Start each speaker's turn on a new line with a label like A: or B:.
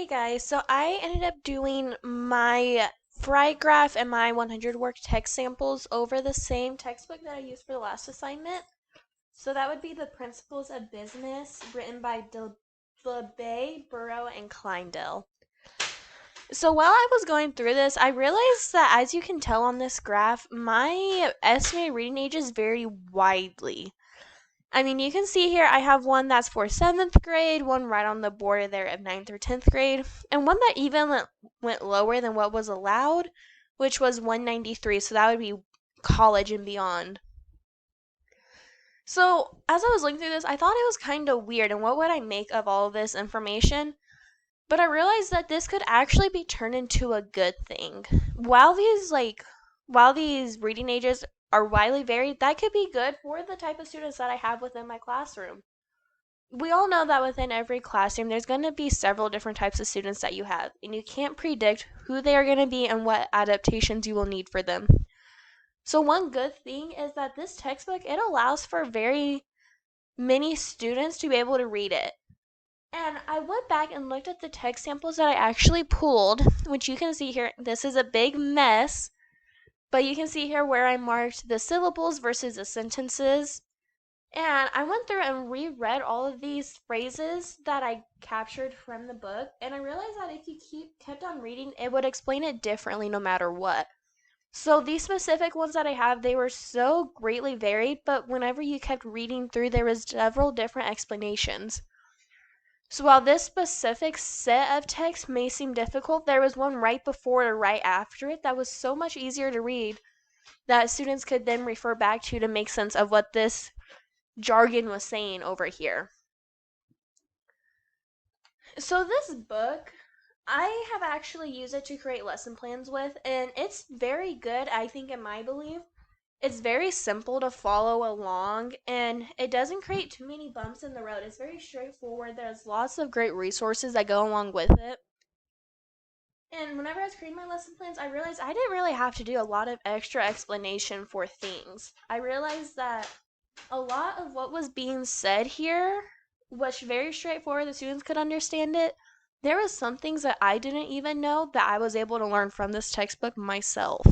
A: Hey guys, so I ended up doing my Fright Graph and my 100 work text samples over the same textbook that I used for the last assignment. So that would be the Principles of Business, written by DeBay, Burrow, and Kleindale. So while I was going through this, I realized that as you can tell on this graph, my estimated reading ages vary widely. I mean, you can see here I have one that's for 7th grade, one right on the border there of 9th or 10th grade, and one that even went lower than what was allowed, which was 193, so that would be college and beyond. So, as I was looking through this, I thought it was kind of weird, and what would I make of all of this information? But I realized that this could actually be turned into a good thing. While these reading ages are widely varied, that could be good for the type of students that I have within my classroom. We all know that within every classroom, there's going to be several different types of students that you have, and you can't predict who they are going to be and what adaptations you will need for them. So one good thing is that this textbook, it allows for very many students to be able to read it. And I went back and looked at the text samples that I actually pulled, which you can see here. This is a big mess, but you can see here where I marked the syllables versus the sentences. And I went through and reread all of these phrases that I captured from the book, and I realized that if you kept on reading, it would explain it differently no matter what. So these specific ones that I have, they were so greatly varied, but whenever you kept reading through, there was several different explanations. So while this specific set of text may seem difficult, there was one right before or right after it that was so much easier to read that students could then refer back to make sense of what this jargon was saying over here. So this book, I have actually used it to create lesson plans with, and it's very good, I think, in my belief. It's very simple to follow along, and it doesn't create too many bumps in the road. It's very straightforward. There's lots of great resources that go along with it. And whenever I was creating my lesson plans, I realized I didn't really have to do a lot of extra explanation for things. I realized that a lot of what was being said here was very straightforward. The students could understand it. There was some things that I didn't even know that I was able to learn from this textbook myself.